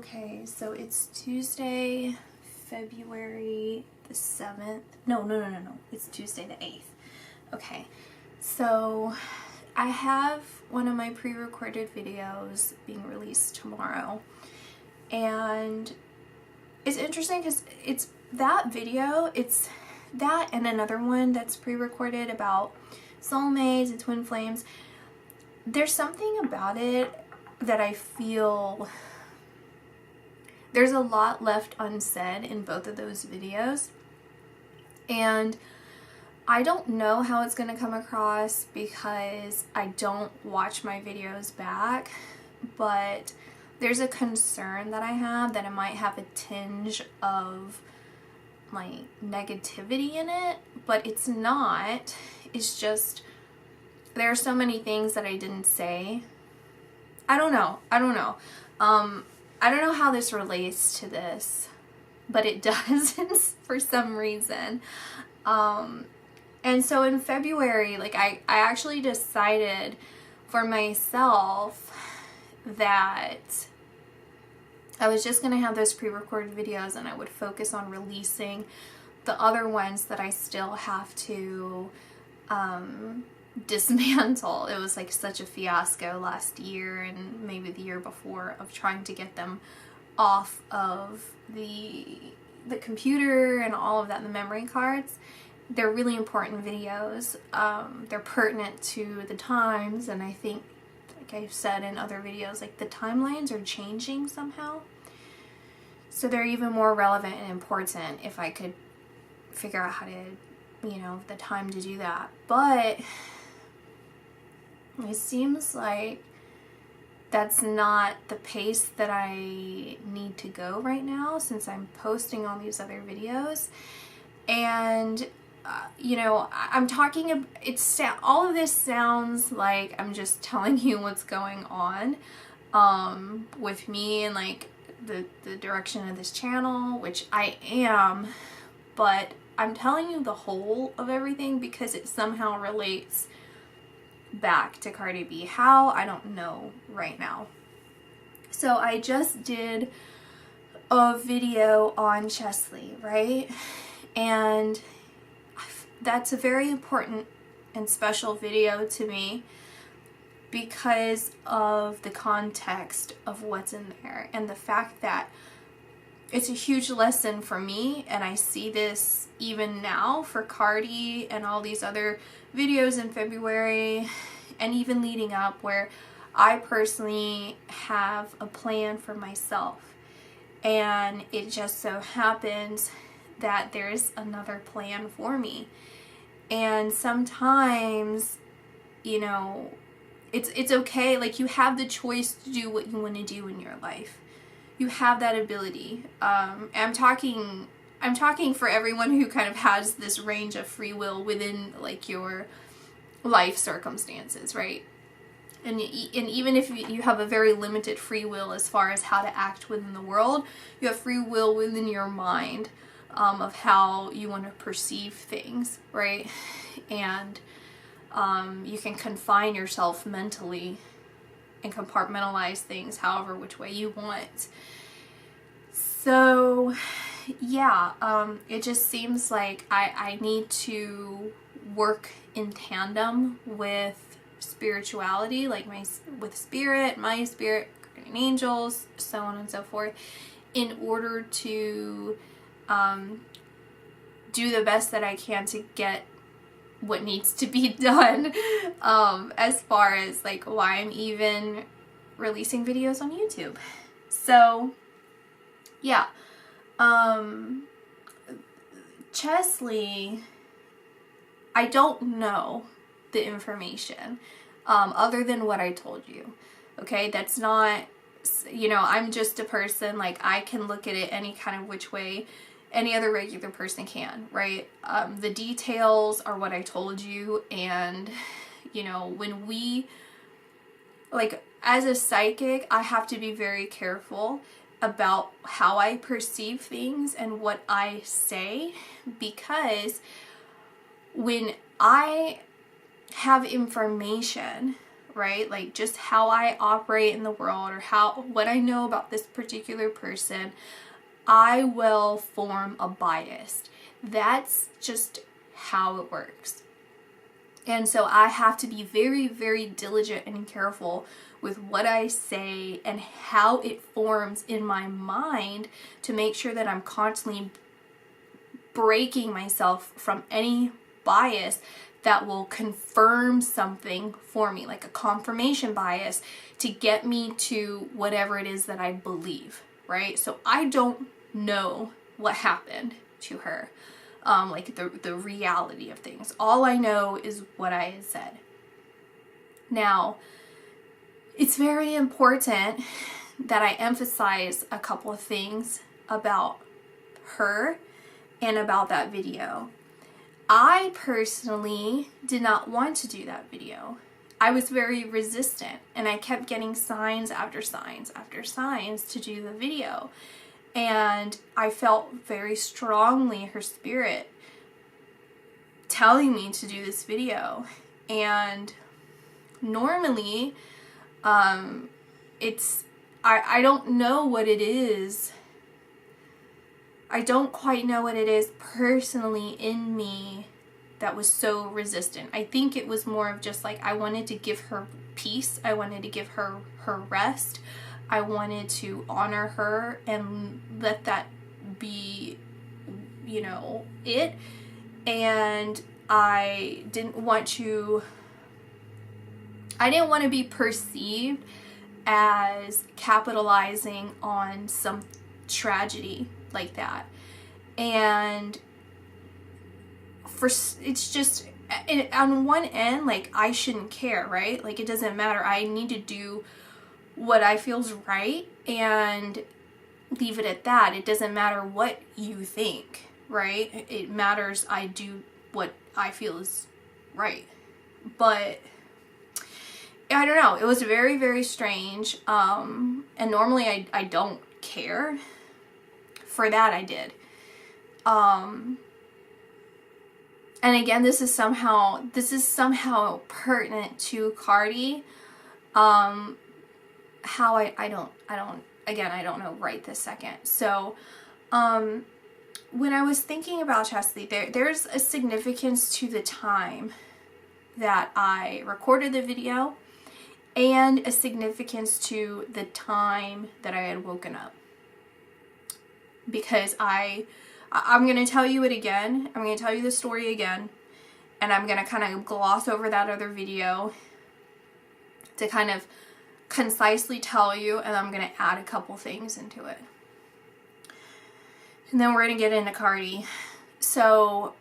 Okay, so it's Tuesday, February the 7th. No. It's Tuesday the 8th. Okay, so I have one of my pre-recorded videos being released tomorrow. And it's interesting because it's that video, it's that and another one that's pre-recorded about soulmates and twin flames. There's something about it that I feel there's a lot left unsaid in both of those videos. And I don't know how it's going to come across because I don't watch my videos back, but there's a concern that I have that it might have a tinge of like negativity in it, but it's not. It's just there are so many things that I didn't say. I don't know. I don't know how this relates to this, but it does for some reason. And so in February, like I actually decided for myself that I was just going to have those pre-recorded videos and I would focus on releasing the other ones that I still have to dismantle. It was like such a fiasco last year and maybe the year before of trying to get them off of the computer and all of that, the memory cards. They're really important videos. They're pertinent to the times, and I think, like I've said in other videos, like the timelines are changing somehow. So they're even more relevant and important if I could figure out how to, the time to do that. But it seems like that's not the pace that I need to go right now since I'm posting all these other videos. And I'm talking, all of this sounds like I'm just telling you what's going on with me and like the direction of this channel, which I am, but I'm telling you the whole of everything because it somehow relates back to Cardi B. How? I don't know right now. So I just did a video on Chesley, right? And that's a very important and special video to me because of the context of what's in there and the fact that it's a huge lesson for me, and I see this even now for Cardi and all these other videos in February and even leading up, where I personally have a plan for myself, and it just so happens that there's another plan for me. And sometimes, it's okay. Like, you have the choice to do what you want to do in your life. You have that ability. I'm talking for everyone who kind of has this range of free will within like your life circumstances, right? And even if you have a very limited free will as far as how to act within the world, you have free will within your mind of how you want to perceive things, right? And you can confine yourself mentally and compartmentalize things however which way you want. So yeah, it just seems like I need to work in tandem with spirituality, like with spirit, my spirit, guardian angels, so on and so forth, in order to do the best that I can to get what needs to be done, as far as like why I'm even releasing videos on YouTube. So yeah, Chesley, I don't know the information other than what I told you. Okay, that's not, I'm just a person. Like, I can look at it any kind of which way any other regular person can, right? The details are what I told you, and when we, like, as a psychic, I have to be very careful about how I perceive things and what I say, because when I have information, right? Like just how I operate in the world, or what I know about this particular person, I will form a bias. That's just how it works. And so I have to be very, very diligent and careful with what I say and how it forms in my mind to make sure that I'm constantly breaking myself from any bias that will confirm something for me, like a confirmation bias to get me to whatever it is that I believe, right? So I don't know what happened to her, like the reality of things. All I know is what I had said. Now, it's very important that I emphasize a couple of things about her and about that video. I personally did not want to do that video. I was very resistant, and I kept getting signs after signs after signs to do the video. And I felt very strongly her spirit telling me to do this video. And normally, I don't know what it is. I don't quite know what it is personally in me that was so resistant. I think it was more of just like I wanted to give her peace. I wanted to give her rest. I wanted to honor her and let that be, it. And I didn't want to be perceived as capitalizing on some tragedy like that. And it's just, on one end, like, I shouldn't care, right? Like, it doesn't matter. I need to do what I feel's right and leave it at that. It doesn't matter what you think, right? It matters I do what I feel is right. But I don't know. It was very, very strange. And normally I don't care. For that I did. And again, this is somehow pertinent to Cardi. How I don't know right this second. So, when I was thinking about chastity, there's a significance to the time that I recorded the video and a significance to the time that I had woken up. Because I'm going to tell you it again. I'm going to tell you the story again. And I'm going to kind of gloss over that other video to kind of concisely tell you. And I'm going to add a couple things into it. And then we're going to get into Cardi. So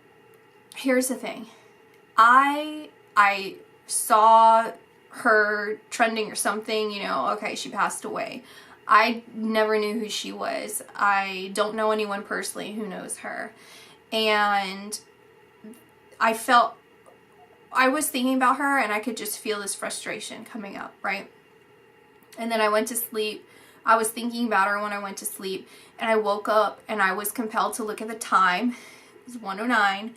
here's the thing. I saw her trending or something, okay, she passed away. I never knew who she was. I don't know anyone personally who knows her. And I was thinking about her and I could just feel this frustration coming up, right? And then I went to sleep. I was thinking about her when I went to sleep, and I woke up and I was compelled to look at the time. It was 1:09,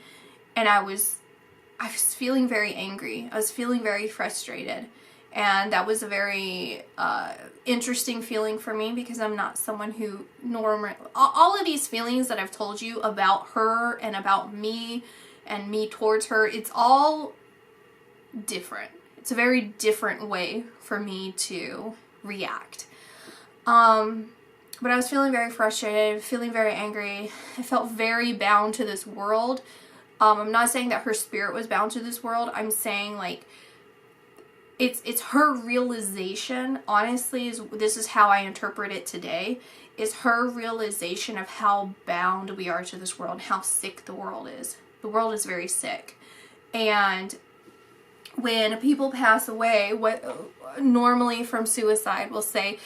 and I was feeling very angry. I was feeling very frustrated. And that was a very interesting feeling for me because I'm not someone who normally... All of these feelings that I've told you about her and about me and me towards her, it's all different. It's a very different way for me to react. But I was feeling very frustrated, feeling very angry. I felt very bound to this world. I'm not saying that her spirit was bound to this world. I'm saying, like, it's her realization, honestly, this is how I interpret it today, is her realization of how bound we are to this world, how sick the world is. The world is very sick. And when people pass away, what normally from suicide, we'll say,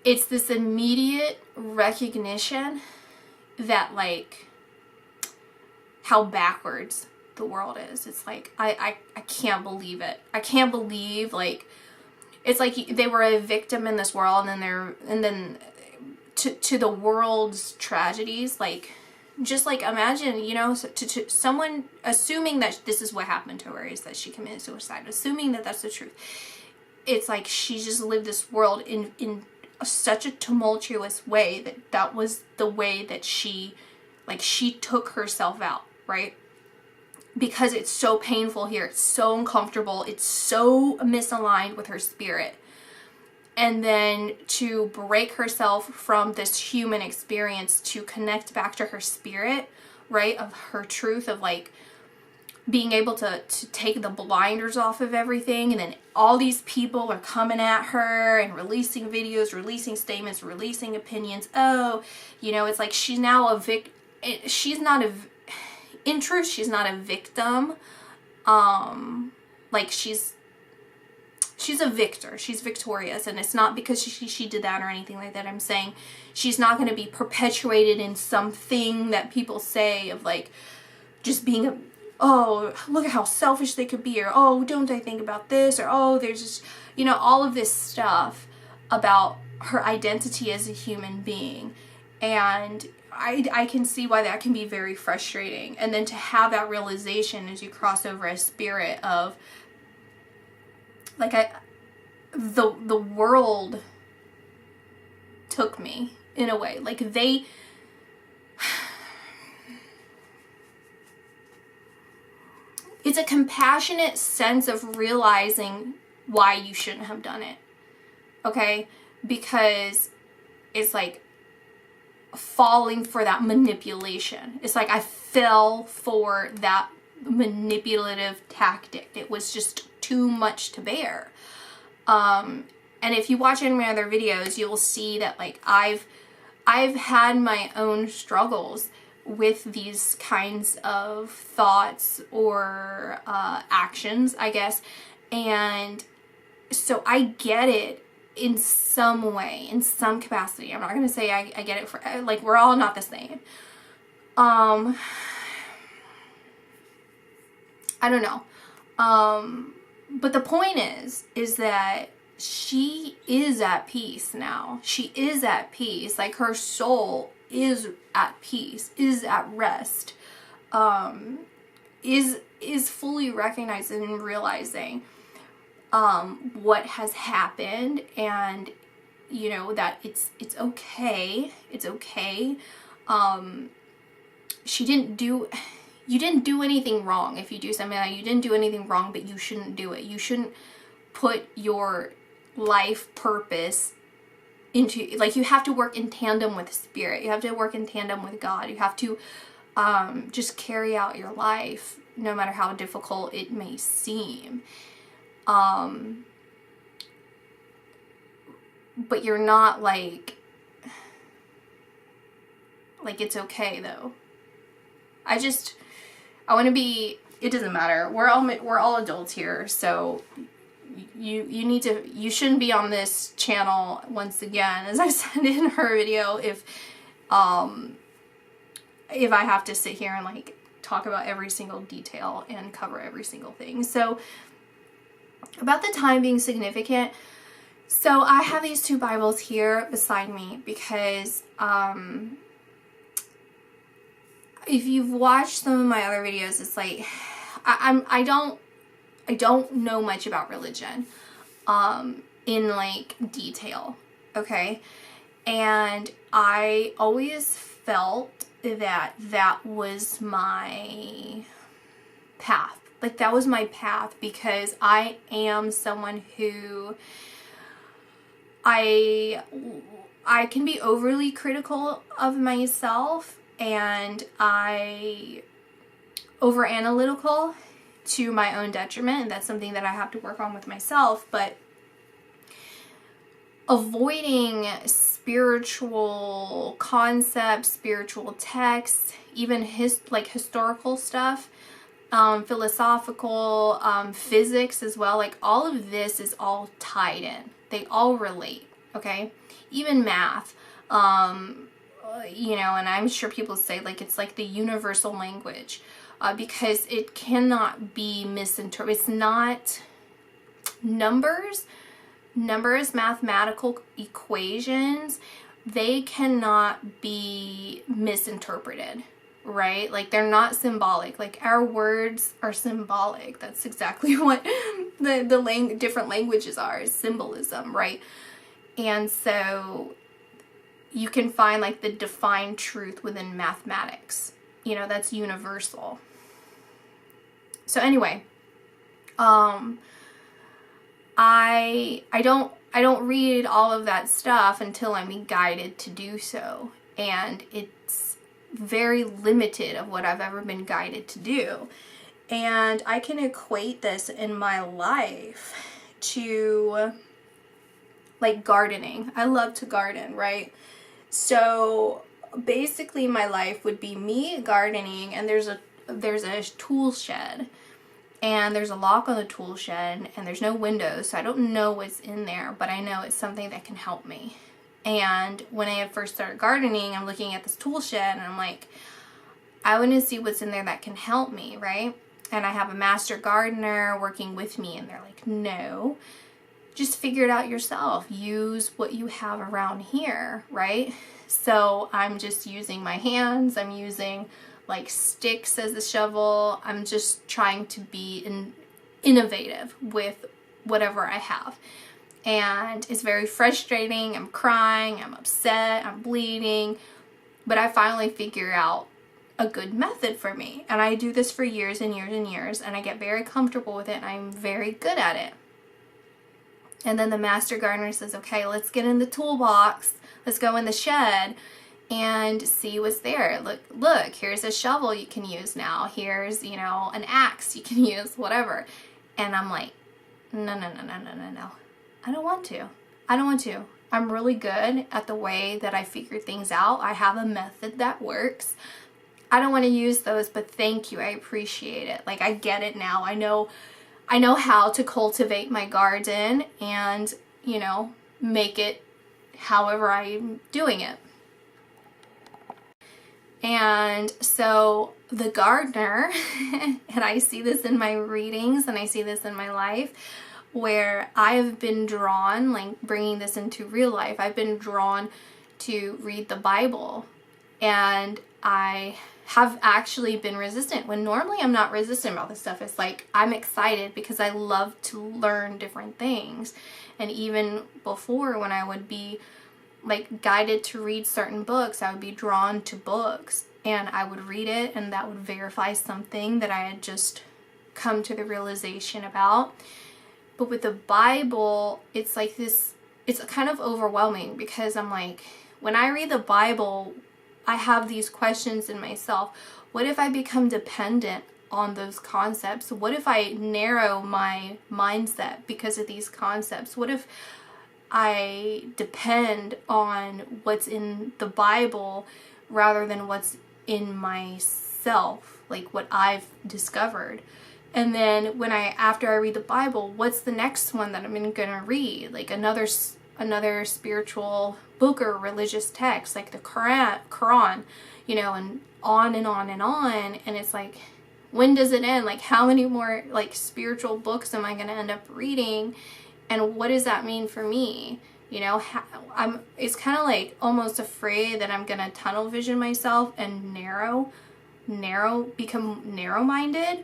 it's this immediate recognition that, like, how backwards the world is. It's like, I can't believe it. I can't believe, like, it's like they were a victim in this world, and then to the world's tragedies, like, just like imagine, to someone assuming that this is what happened to her, is that she committed suicide, assuming that that's the truth. it's like she just lived this world in such a tumultuous way that was the way that she took herself out, right? Because it's so painful here, it's so uncomfortable, it's so misaligned with her spirit. And then to break herself from this human experience to connect back to her spirit, right, of her truth, of like being able to take the blinders off of everything. And then all these people are coming at her and releasing videos, releasing statements, releasing opinions. Oh, you know, it's like she's now in truth, she's not a victim. Like she's a victor. She's victorious. And it's not because she did that or anything like that. I'm saying she's not going to be perpetuated in something that people say of like just being oh, look at how selfish they could be, or oh, don't I think about this, or oh, there's just, you know, all of this stuff about her identity as a human being. And I can see why that can be very frustrating. And then to have that realization as you cross over a spirit of like the world took me in a way. Like it's a compassionate sense of realizing why you shouldn't have done it. Okay? Because it's like falling for that manipulation. It's like I fell for that manipulative tactic. It was just too much to bear. And if you watch any of my other videos, you'll see that like I've had my own struggles with these kinds of thoughts or actions, I guess. And so I get it in some way, in some capacity. I'm not going to say I get it for, like, we're all not the same. I don't know. But the point is that she is at peace now. She is at peace. Like her soul is at peace, is at rest, is fully recognizing and realizing what has happened, and you know that it's okay. It's okay. You didn't do anything wrong. If you do something like you didn't do anything wrong, but you shouldn't do it. You shouldn't put your life purpose into, like, you have to work in tandem with spirit. You have to work in tandem with God. You have to just carry out your life no matter how difficult it may seem. But you're not like it's okay though. I want to be, it doesn't matter. We're all adults here, so you shouldn't be on this channel, once again, as I said in her video, if I have to sit here and like talk about every single detail and cover every single thing. So about the time being significant, so I have these two Bibles here beside me because if you've watched some of my other videos, it's like I don't know much about religion in like detail, okay? And I always felt that was my path. Like that was my path because I am someone who I can be overly critical of myself, and I over-analytical to my own detriment, and that's something that I have to work on with myself. But avoiding spiritual concepts, spiritual texts, even historical stuff, philosophical, physics as well, like all of this is all tied in. They all relate, okay? Even math, you know, and I'm sure people say like it's like the universal language, because it cannot be misinterpreted. It's not numbers, mathematical equations, they cannot be misinterpreted, right? Like, they're not symbolic. Like, our words are symbolic. That's exactly what the different languages are, is symbolism, right? And so you can find like the defined truth within mathematics. You know, that's universal. So anyway, I don't read all of that stuff until I'm guided to do so. And it's very limited of what I've ever been guided to do. And I can equate this in my life to like gardening. I love to garden, right? So basically my life would be me gardening, and there's a tool shed, and there's a lock on the tool shed, and there's no windows, so I don't know what's in there, but I know it's something that can help me. And when I first started gardening, I'm looking at this tool shed, and I'm like, I want to see what's in there that can help me, right? And I have a master gardener working with me, and they're like, no, just figure it out yourself. Use what you have around here, right? So I'm just using my hands. I'm using like sticks as a shovel. I'm just trying to be innovative with whatever I have. And it's very frustrating. I'm crying, I'm upset, I'm bleeding. But I finally figure out a good method for me. And I do this for years and years and years. And I get very comfortable with it. And I'm very good at it. And then the master gardener says, okay, let's get in the toolbox. Let's go in the shed and see what's there. Look, here's a shovel you can use now. Here's, you know, an axe you can use, whatever. And I'm like, no. I don't want to. I'm really good at the way that I figure things out. I have a method that works. I don't want to use those, but thank you. I appreciate it. Like, I get it now. I know how to cultivate my garden and, you know, make it however I'm doing it. And so the gardener, and I see this in my readings and I see this in my life, where I've been drawn, like bringing this into real life, I've been drawn to read the Bible. And I have actually been resistant, when normally I'm not resistant about this stuff. It's like I'm excited because I love to learn different things. And even before, when I would be like guided to read certain books, I would be drawn to books, and I would read it, and that would verify something that I had just come to the realization about. But with the Bible, it's like this, it's kind of overwhelming, because I'm like, when I read the Bible, I have these questions in myself. What if I become dependent on those concepts? What if I narrow my mindset because of these concepts? What if I depend on what's in the Bible rather than what's in myself, like what I've discovered? And then after I read the Bible, what's the next one that I'm gonna read? Like another spiritual book or religious text, like the Quran, you know, and on and on and on. And it's like, when does it end? Like, how many more like spiritual books am I gonna end up reading? And what does that mean for me? You know, it's kind of like almost afraid that I'm gonna tunnel vision myself and become narrow-minded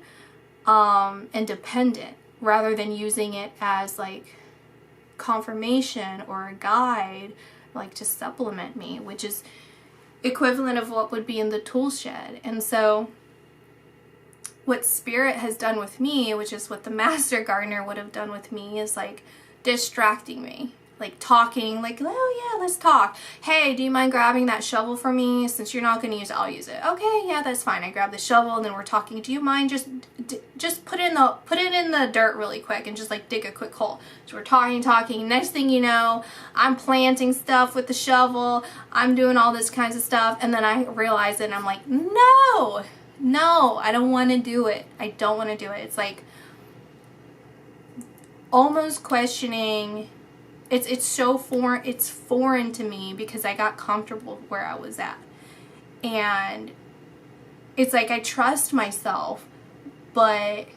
and dependent, rather than using it as like confirmation or a guide, like to supplement me, which is equivalent of what would be in the tool shed. And so what Spirit has done with me, which is what the master gardener would have done with me, is like distracting me, like talking, like, oh yeah, let's talk. Hey, do you mind grabbing that shovel for me? Since you're not going to use it, I'll use it. Okay, yeah, that's fine. I grab the shovel, and then we're talking. Do you mind just put it in the dirt really quick and just like dig a quick hole? So we're talking. Next thing you know, I'm planting stuff with the shovel. I'm doing all this kinds of stuff, and then I realize it, and I'm like, no, I don't want to do it. I don't want to do it. It's like almost questioning. It's so foreign. It's foreign to me because I got comfortable where I was at. And it's like I trust myself, but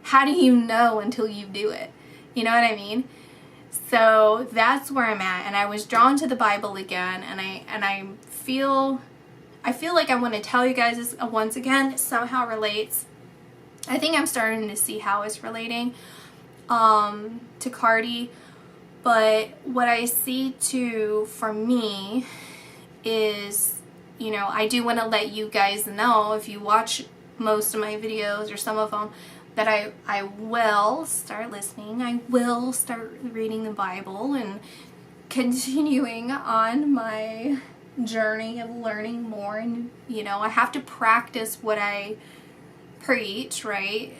how do you know until you do it? You know what I mean? So that's where I'm at. And I was drawn to the Bible again, and I feel I feel like I want to tell you guys this once again. It somehow relates. I think I'm starting to see how it's relating to Cardi. But what I see too for me is, you know, I do want to let you guys know, if you watch most of my videos or some of them, that I will start listening. I will start reading the Bible and continuing on my journey of learning more. And, you know, I have to practice what I preach, right?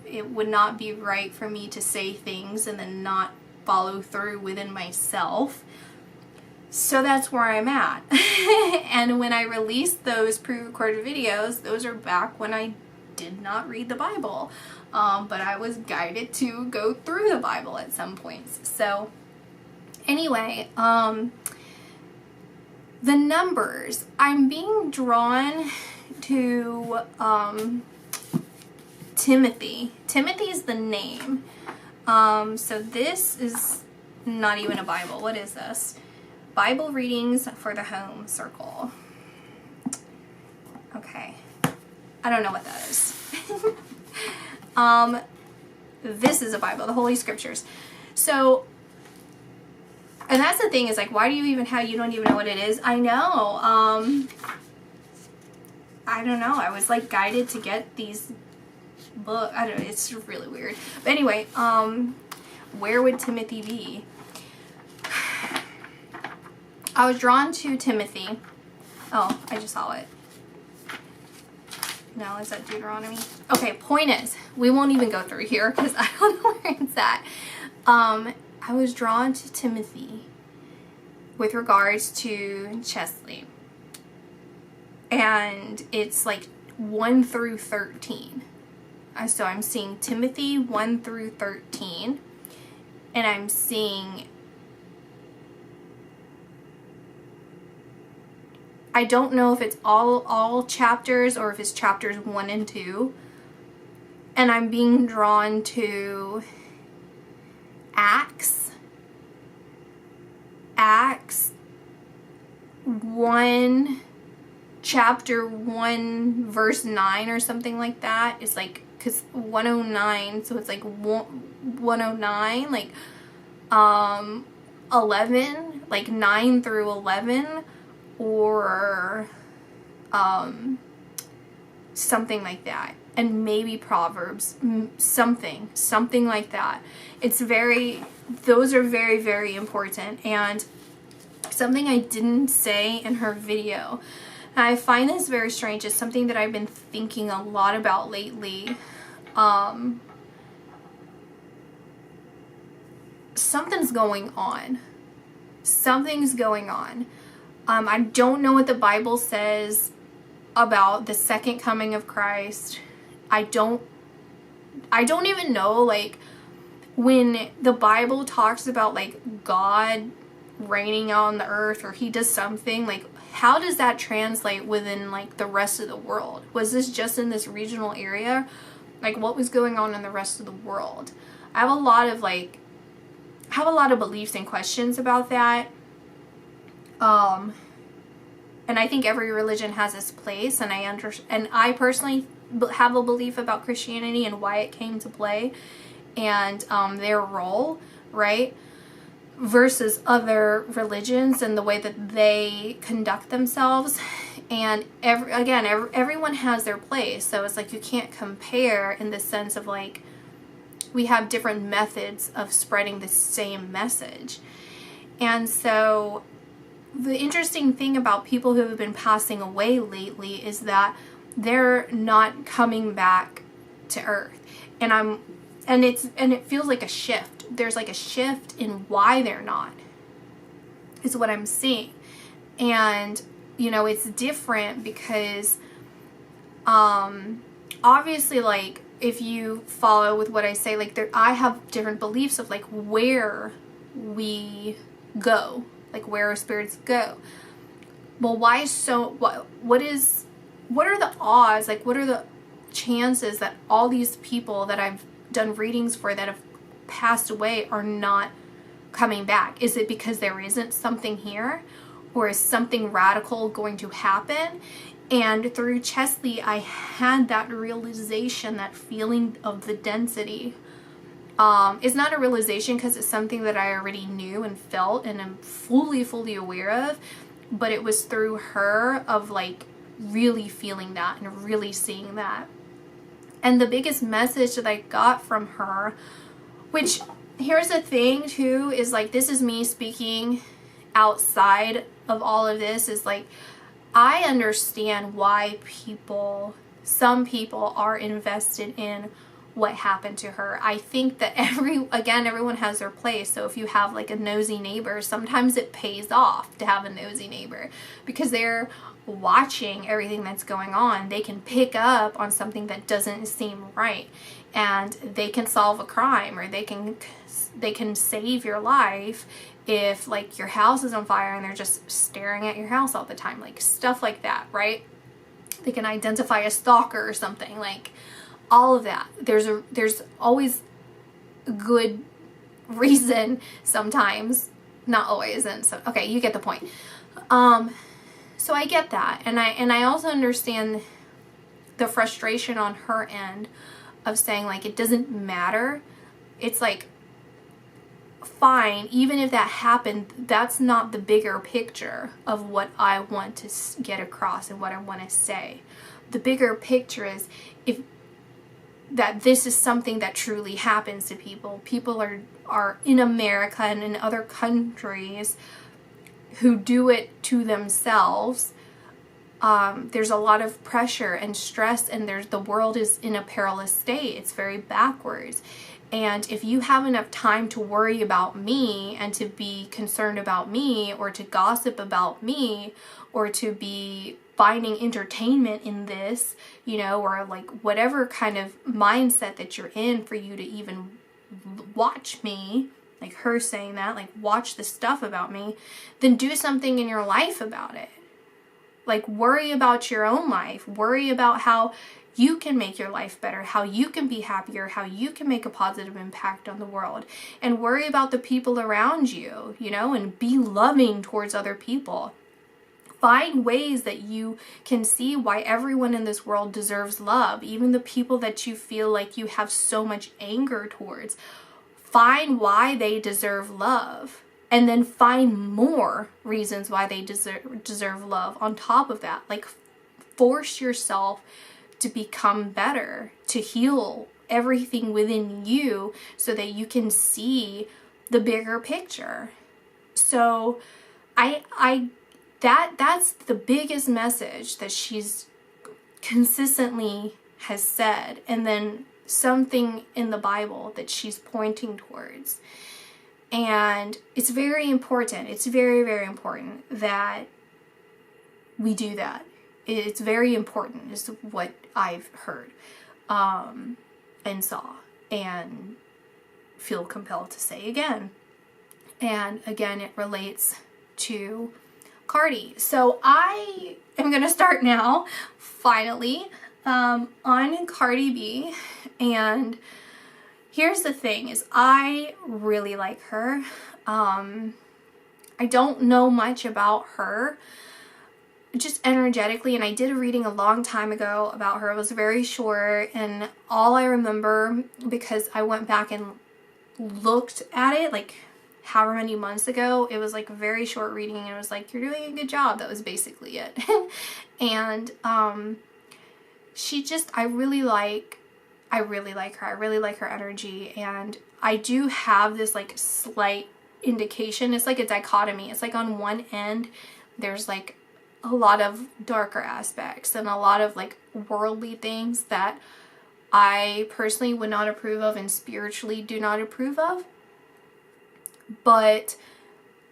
It would not be right for me to say things and then not follow through within myself. So that's where I'm at. And when I released those pre-recorded videos, those are back when I did not read the Bible. But I was guided to go through the Bible at some points. So anyway, the numbers, I'm being drawn to Timothy. Timothy is the name. So this is not even a Bible. What is this? Bible readings for the home circle. Okay. I don't know what that is. This is a Bible, the Holy Scriptures. So, and that's the thing, is like, why do you even have, you don't even know what it is? I know. I don't know. I was like guided to get these books. I don't know. It's really weird. But anyway, where would Timothy be? I was drawn to Timothy. Oh, I just saw it. No, is that Deuteronomy? Okay, point is, we won't even go through here because I don't know where it's at. I was drawn to Timothy with regards to Chesley. And it's like 1 through 13. So I'm seeing Timothy 1 through 13. And I'm seeing, I don't know if it's all chapters or if it's chapters 1 and 2. And I'm being drawn to Acts 1, chapter 1, verse 9 or something like that. It's like, because 109, so it's like 109, like 11, like 9 through 11, or something like that. And maybe Proverbs, something like that. It's very, those are very, very important. And something I didn't say in her video, and I find this very strange, it's something that I've been thinking a lot about lately. Something's going on. Something's going on. I don't know what the Bible says about the second coming of Christ. I don't even know, like, when the Bible talks about, like, God reigning on the earth, or he does something, like, how does that translate within, like, the rest of the world? Was this just in this regional area? Like, what was going on in the rest of the world? I have a lot of, like, beliefs and questions about that. And I think every religion has its place, and I personally have a belief about Christianity and why it came to play, and their role, right, versus other religions and the way that they conduct themselves. And everyone has their place, so it's like you can't compare in the sense of, like, we have different methods of spreading the same message. And so the interesting thing about people who have been passing away lately is that they're not coming back to earth. And it feels like a shift. There's like a shift in why they're not, is what I'm seeing. And, you know, it's different because, obviously, like, if you follow with what I say, like, I have different beliefs of, like, where we go, like, where our spirits go. Well, why so, what are the odds, like, what are the chances that all these people that I've done readings for that have passed away are not coming back? Is it because there isn't something here? or is something radical going to happen? And through Chesley, I had that realization, that feeling of the density. It's not a realization because it's something that I already knew and felt and am fully aware of, but it was through her of like really feeling that and really seeing that. And the biggest message that I got from her, which here's the thing too, is like, this is me speaking outside of all of this, is like, I understand why some people are invested in what happened to her. I think that everyone has their place. So if you have like a nosy neighbor, sometimes it pays off to have a nosy neighbor because they're watching everything that's going on. They can pick up on something that doesn't seem right, and they can solve a crime, or they can save your life if like your house is on fire and they're just staring at your house all the time, like stuff like that, right? They can identify a stalker or something, like all of that. There's always a good reason sometimes, not always, and so okay, you get the point. So I get that, and I also understand the frustration on her end of saying like, it doesn't matter. It's like, fine, even if that happened, that's not the bigger picture of what I want to get across and what I want to say. The bigger picture is that this is something that truly happens to people. People are in America and in other countries who do it to themselves. There's a lot of pressure and stress, and the world is in a perilous state. It's very backwards. And if you have enough time to worry about me and to be concerned about me, or to gossip about me, or to be finding entertainment in this, or like whatever kind of mindset that you're in for you to even watch me, like her saying that, like watch the stuff about me, then do something in your life about it. Like worry about your own life, worry about how you can make your life better, how you can be happier, how you can make a positive impact on the world, and worry about the people around you, and be loving towards other people. Find ways that you can see why everyone in this world deserves love, even the people that you feel like you have so much anger towards. Find why they deserve love, and then find more reasons why they deserve love on top of that. Like, force yourself to become better, to heal everything within you so that you can see the bigger picture. So that's the biggest message that she's consistently has said, and then something in the Bible that she's pointing towards. And it's very important. It's very, very important that we do that. It's very important, is what I've heard and saw and feel compelled to say again. And again, it relates to Cardi. So I am going to start now, finally, on Cardi B. And here's the thing, is I really like her. I don't know much about her, just energetically, and I did a reading a long time ago about her. It was very short, and all I remember, because I went back and looked at it like however many months ago, it was like a very short reading, and it was like, you're doing a good job. That was basically it. And she just, I really like her. I really like her energy, and I do have this like slight indication. It's like a dichotomy. It's like on one end there's like a lot of darker aspects and a lot of like worldly things that I personally would not approve of and spiritually do not approve of. But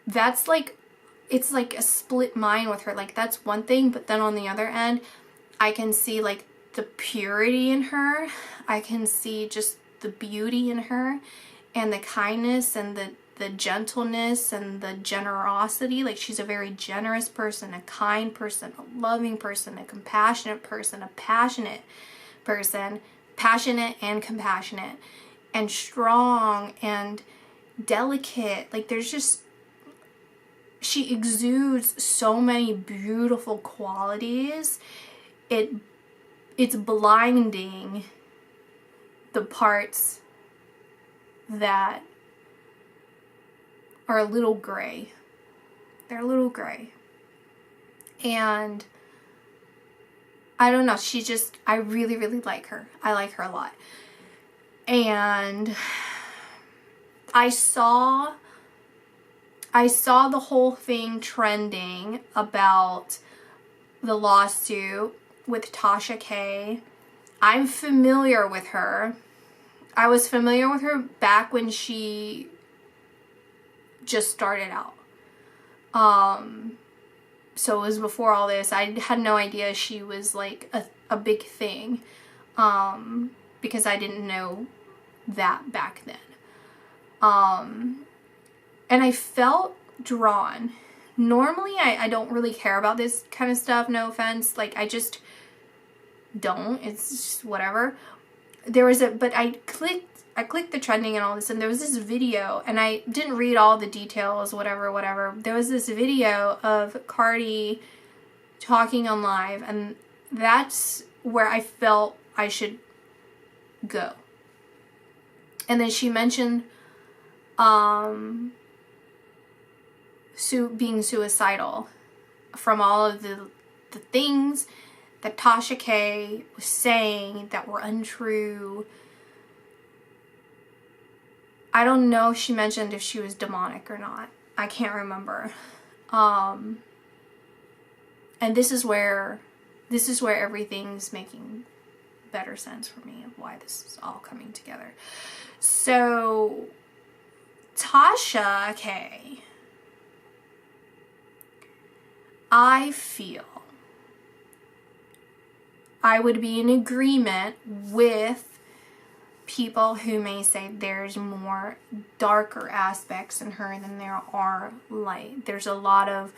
that's like, it's like a split mind with her. Like, that's one thing, but then on the other end, I can see like the purity in her. I can see just the beauty in her, and the kindness and the gentleness and the generosity. Like, she's a very generous person, a kind person, a loving person, a compassionate person, a passionate person, passionate and compassionate, and strong and delicate. Like, there's just, she exudes so many beautiful qualities. It's blinding the parts that are a little gray. They're a little gray. And I don't know, I really, really like her. I like her a lot. And I saw the whole thing trending about the lawsuit with Tasha K. I'm familiar with her. I was familiar with her back when she just started out. So it was before all this. I had no idea she was like a big thing, because I didn't know that back then. And I felt drawn. Normally, I don't really care about this kind of stuff, no offense. Like, I just don't. It's just whatever. But I clicked the trending and all this, and there was this video, and I didn't read all the details, whatever. There was this video of Cardi talking on live, and that's where I felt I should go. And then she mentioned being suicidal from all of the things that Tasha K was saying that were untrue. I don't know if she mentioned if she was demonic or not. I can't remember. And this is where everything's making better sense for me of why this is all coming together. So Tasha K, I feel I would be in agreement with people who may say there's more darker aspects in her than there are light. There's a lot of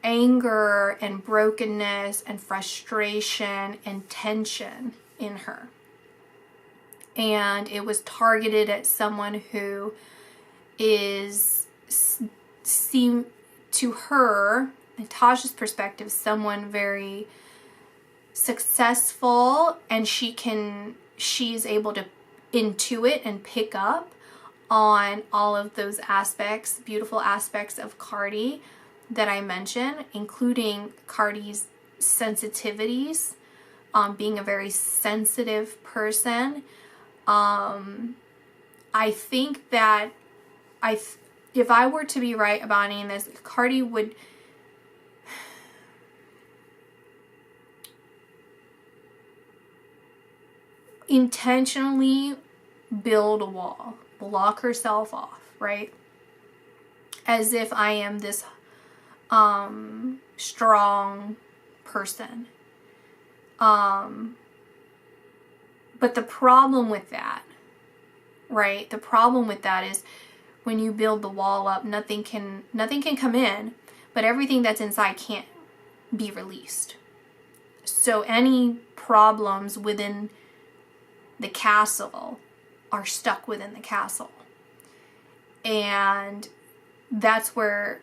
anger and brokenness and frustration and tension in her. And it was targeted at someone who seem to her, in Tasha's perspective, someone very successful, and she's able to intuit and pick up on all of those aspects, beautiful aspects of Cardi that I mentioned, including Cardi's sensitivities, being a very sensitive person. I think that if I were to be right about any of this, Cardi would intentionally build a wall, block herself off, right? As if I am this strong person. But the problem with that, right? The problem with that is when you build the wall up, nothing can come in, but everything that's inside can't be released. So any problems within the castle are stuck within the castle. And that's where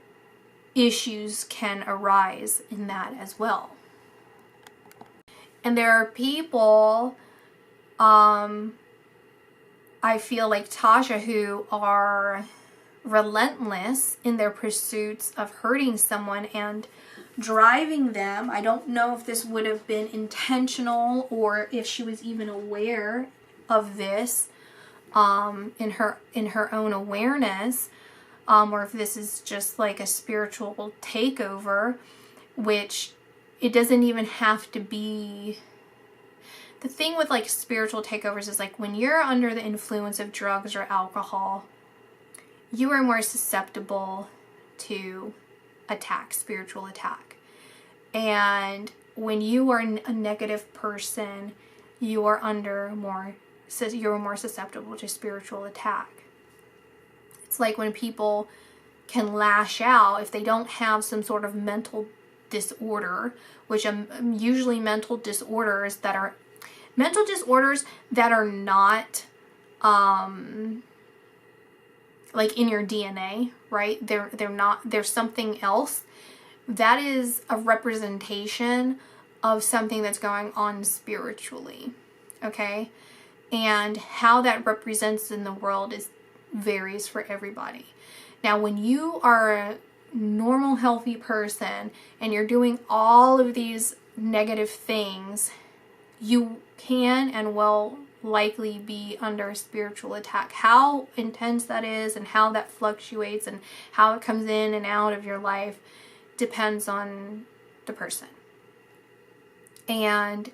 issues can arise in that as well. And there are people, I feel like Tasha, who are relentless in their pursuits of hurting someone and driving them. I don't know if this would have been intentional or if she was even aware of this in her own awareness, or if this is just like a spiritual takeover, which it doesn't even have to be. The thing with like spiritual takeovers is like when you're under the influence of drugs or alcohol, you are more susceptible to spiritual attack. And when you are a negative person, you're more susceptible to spiritual attack. It's like when people can lash out if they don't have some sort of mental disorder, which usually mental disorders that are not like in your DNA, right? They're not, there's something else. That is a representation of something that's going on spiritually, okay? And how that represents in the world varies for everybody. Now, when you are a normal, healthy person and you're doing all of these negative things, you can and will likely be under spiritual attack. How intense that is and how that fluctuates and how it comes in and out of your life depends on the person. And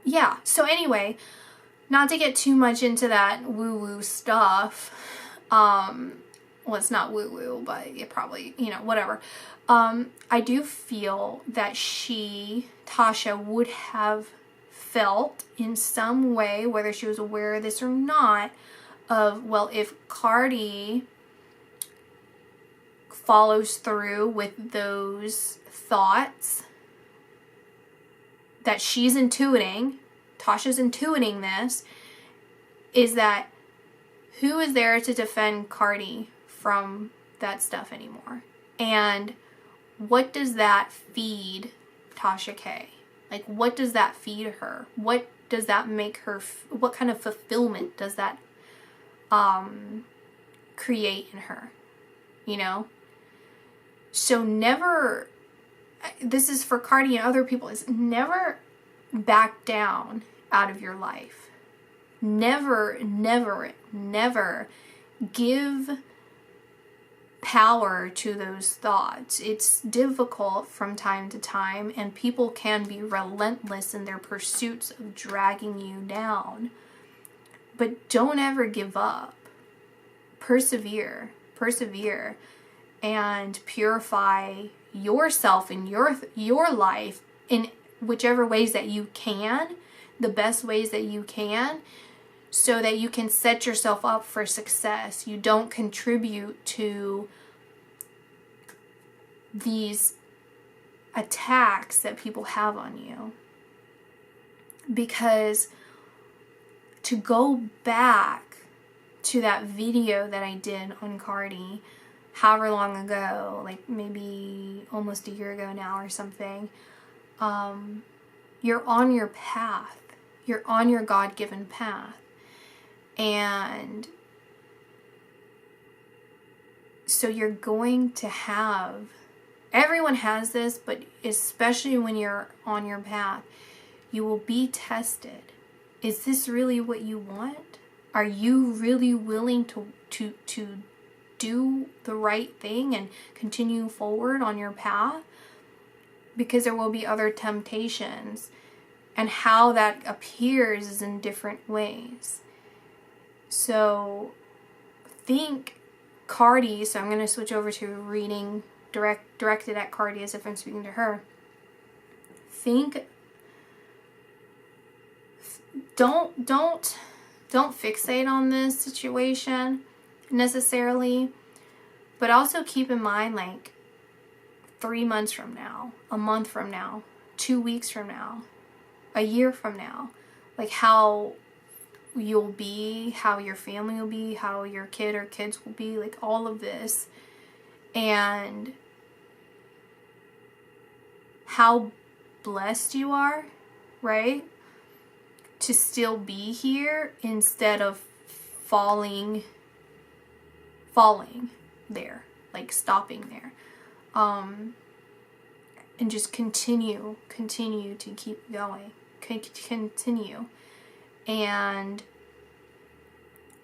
yeah, so anyway, not to get too much into that woo-woo stuff. Well, it's not woo-woo, but it probably, whatever. I do feel that Tasha would have felt in some way, whether she was aware of this or not, of, well, if Cardi follows through with those thoughts that she's intuiting, Tasha's intuiting this, is that who is there to defend Cardi from that stuff anymore? And what does that feed Tasha K? Like, what does that feed her? What does that make her, what kind of fulfillment does that create in her? So never, this is for Cardi and other people, is never back down out of your life. Never, never, never give power to those thoughts. It's difficult from time to time, and people can be relentless in their pursuits of dragging you down. But don't ever give up. Persevere, and purify yourself and your life in whichever ways that you can, the best ways that you can, so that you can set yourself up for success. You don't contribute to these attacks that people have on you. Because to go back to that video that I did on Cardi, however long ago, like maybe almost a year ago now or something, you're on your path. You're on your God-given path. And so you're going to have, everyone has this, but especially when you're on your path, you will be tested. Is this really what you want? Are you really willing to do the right thing and continue forward on your path? Because there will be other temptations, and how that appears is in different ways. So think Cardi, so I'm going to switch over to reading directed at Cardi as if I'm speaking to her. Don't fixate on this situation necessarily, but also keep in mind, like, 3 months from now, a month from now, 2 weeks from now, a year from now, like how you'll be, how your family will be, how your kid or kids will be, like all of this, and how blessed you are, right? To still be here instead of falling there, like stopping there. And just continue to keep going, continue. And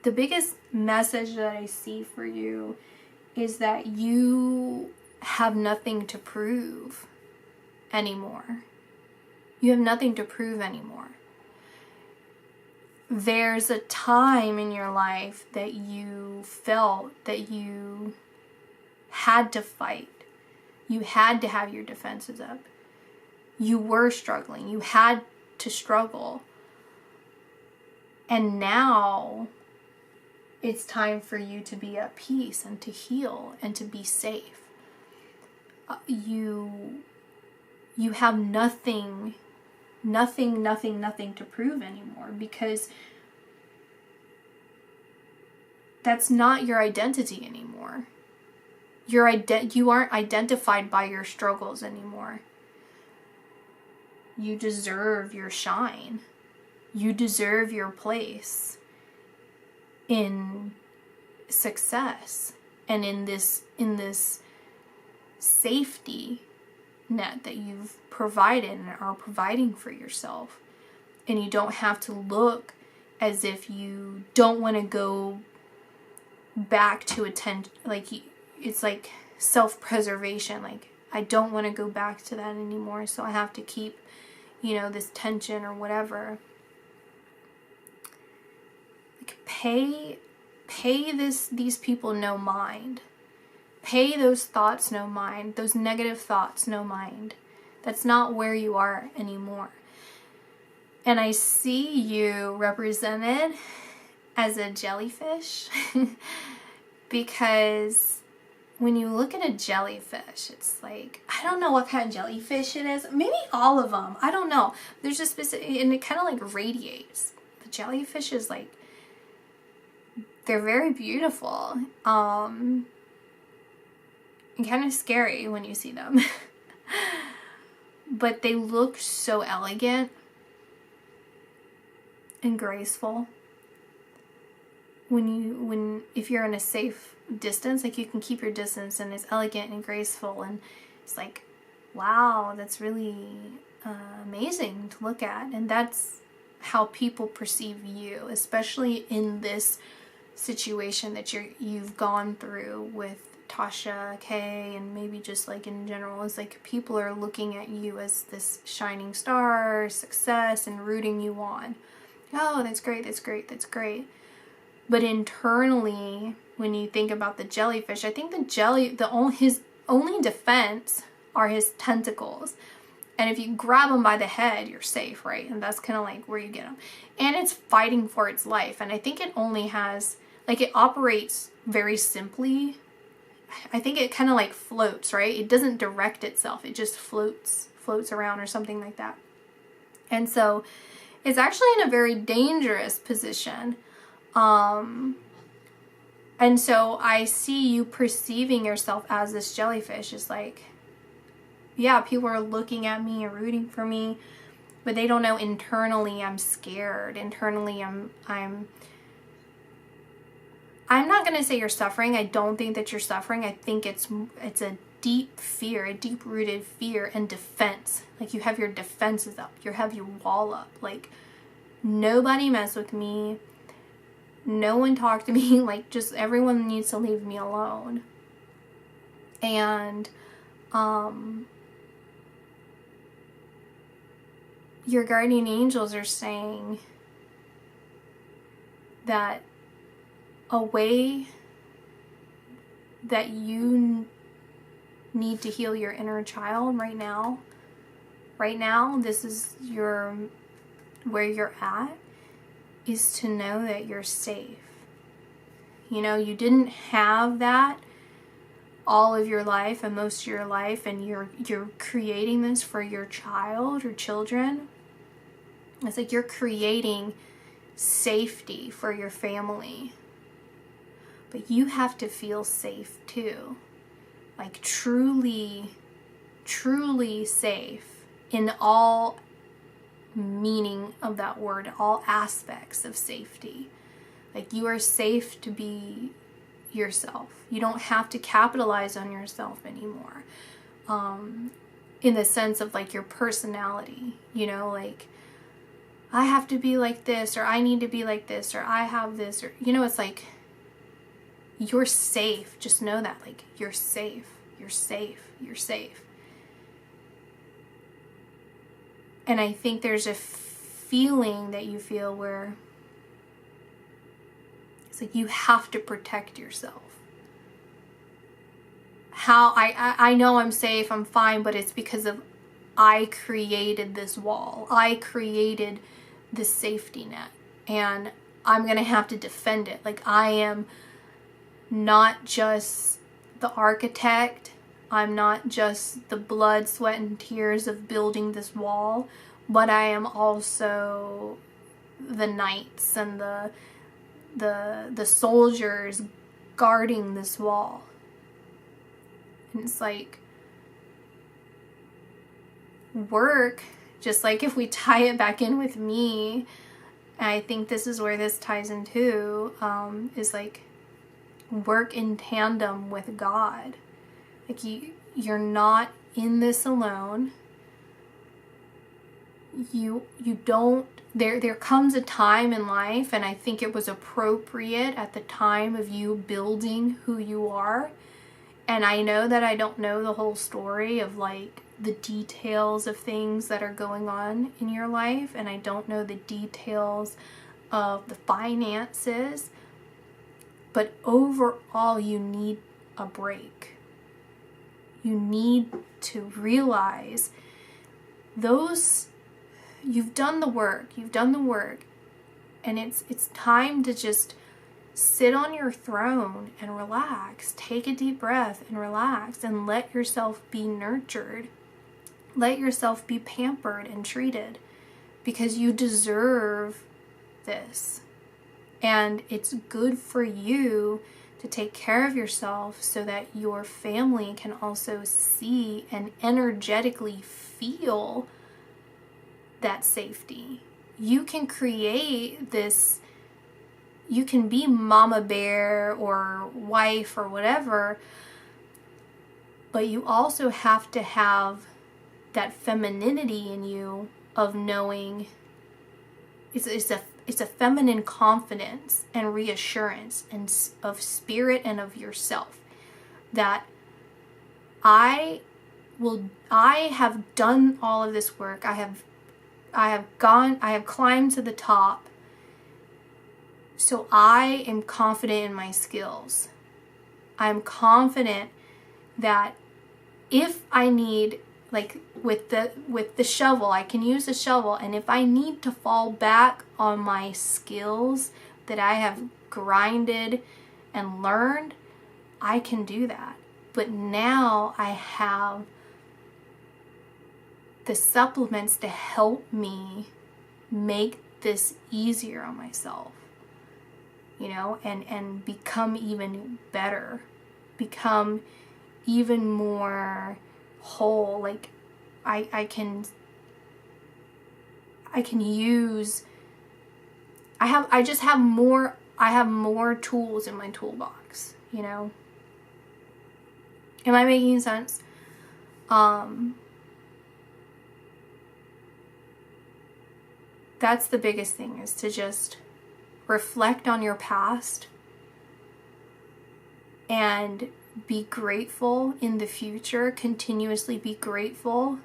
the biggest message that I see for you is that you have nothing to prove anymore. You have nothing to prove anymore. There's a time in your life that you felt that you had to fight. You had to have your defenses up. You were struggling. You had to struggle. And now it's time for you to be at peace and to heal and to be safe. You have nothing to prove anymore, because that's not your identity anymore. You aren't identified by your struggles anymore. You deserve your shine. You deserve your place in success and in this safety net that you've provided and are providing for yourself. And you don't have to look as if you don't want to go back to attention. Like, it's like self-preservation. Like, I don't want to go back to that anymore, so I have to keep, this tension or whatever. Like, pay these people no mind. Pay those thoughts no mind. Those negative thoughts no mind. That's not where you are anymore. And I see you represented as a jellyfish because when you look at a jellyfish, it's like, I don't know what kind of jellyfish it is. Maybe all of them. I don't know. There's a specific, and it kind of like radiates. The jellyfish is like, they're very beautiful. And kind of scary when you see them. But they look so elegant and graceful. If you're in a safe distance, like, you can keep your distance and it's elegant and graceful, and it's like, wow, that's really amazing to look at. And that's how people perceive you, especially in this situation that you've gone through with Tasha K, and maybe just like in general. Is like, people are looking at you as this shining star, success, and rooting you on. Oh, that's great, that's great, that's great. But internally, when you think about the jellyfish, I think his only defense are his tentacles. And if you grab him by the head, you're safe, right? And that's kind of like where you get him. And it's fighting for its life. And I think it only has, like, it operates very simply. I think it kind of like floats, right? It doesn't direct itself. It just floats around or something like that. And so it's actually in a very dangerous position. And so I see you perceiving yourself as this jellyfish. It's like, yeah, people are looking at me and rooting for me, but they don't know internally I'm scared. Internally I'm not going to say you're suffering. I don't think that you're suffering. I think it's a deep fear, a deep-rooted fear and defense. Like, you have your defenses up. You have your wall up. Like, nobody mess with me. No one talk to me. Like, just everyone needs to leave me alone. And your guardian angels are saying that a way that you need to heal your inner child right now, this is where you're at, is to know that you're safe. You didn't have that all of your life and most of your life, and you're creating this for your child or children. It's like you're creating safety for your family. But you have to feel safe too. Like, truly, truly safe in all meaning of that word, all aspects of safety. Like, you are safe to be yourself. You don't have to capitalize on yourself anymore. In the sense of like your personality, like, I have to be like this, or I need to be like this, or I have this, or, it's like, you're safe. Just know that, like, you're safe. You're safe. You're safe. And I think there's a feeling that you feel where it's like you have to protect yourself. How I know I'm safe, I'm fine, but it's because of I created this wall. I created this safety net, and I'm going to have to defend it. Like, I am not just the architect. I'm not just the blood, sweat, and tears of building this wall, but I am also the knights and the soldiers guarding this wall. And it's like, work, just like if we tie it back in with me, and I think this is where this ties into, is like work in tandem with God. Like you're not in this alone. You don't, there comes a time in life, and I think it was appropriate at the time of you building who you are. And I know that I don't know the whole story of like the details of things that are going on in your life, and I don't know the details of the finances, but overall you need a break. You need to realize you've done the work, and it's time to just sit on your throne and relax. Take a deep breath and relax, and let yourself be nurtured. Let yourself be pampered and treated, because you deserve this. And it's good for you to take care of yourself so that your family can also see and energetically feel that safety. You can create this, you can be mama bear or wife or whatever, but you also have to have that femininity in you of knowing it's a feminine confidence and reassurance and of spirit and of yourself, that I have done all of this work. I have climbed to the top, so I am confident in my skills. I'm confident that if I need, like with the shovel, I can use a shovel, and if I need to fall back on my skills that I have grinded and learned, I can do that. But now I have the supplements to help me make this easier on myself, you know, and become even better, become even more whole. Like I can use, I have more tools in my toolbox, you know. Am I making sense? That's the biggest thing, is to just reflect on your past and be grateful in the future, continuously be grateful.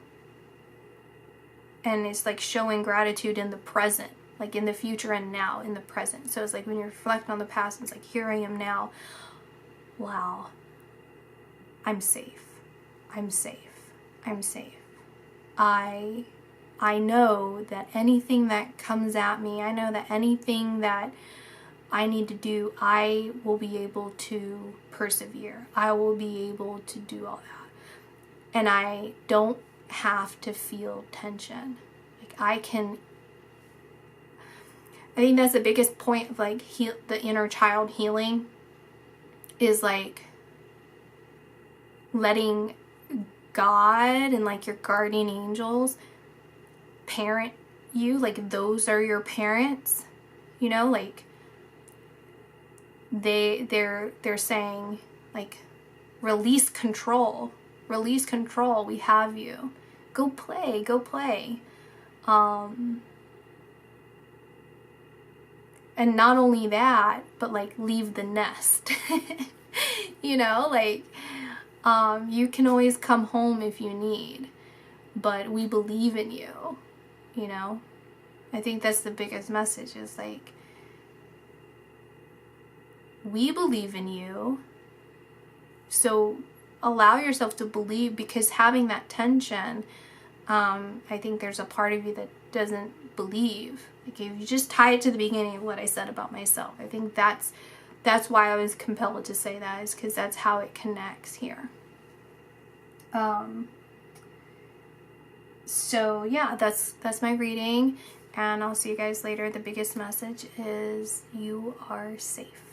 And it's like showing gratitude in the present, like in the future and now, in the present. So it's like when you reflect on the past, it's like, here I am now. Wow. I'm safe. I'm safe. I'm safe. I know that anything that comes at me, I know that anything that I need to do, I will be able to persevere. I will be able to do all that. And I don't have to feel tension. Like I think that's the biggest point of like the inner child healing, is like letting God and like your guardian angels parent you. Like those are your parents, you know, like they're saying like, release control, we have you, go play. And not only that, but like leave the nest. You know, like you can always come home if you need, but we believe in you, you know. I think that's the biggest message, is like, we believe in you, so allow yourself to believe, because having that tension, I think there's a part of you that doesn't believe. Like if you just tie it to the beginning of what I said about myself, I think that's why I was compelled to say that, is because that's how it connects here. So yeah, that's my reading. and I'll see you guys later. The biggest message is you are safe.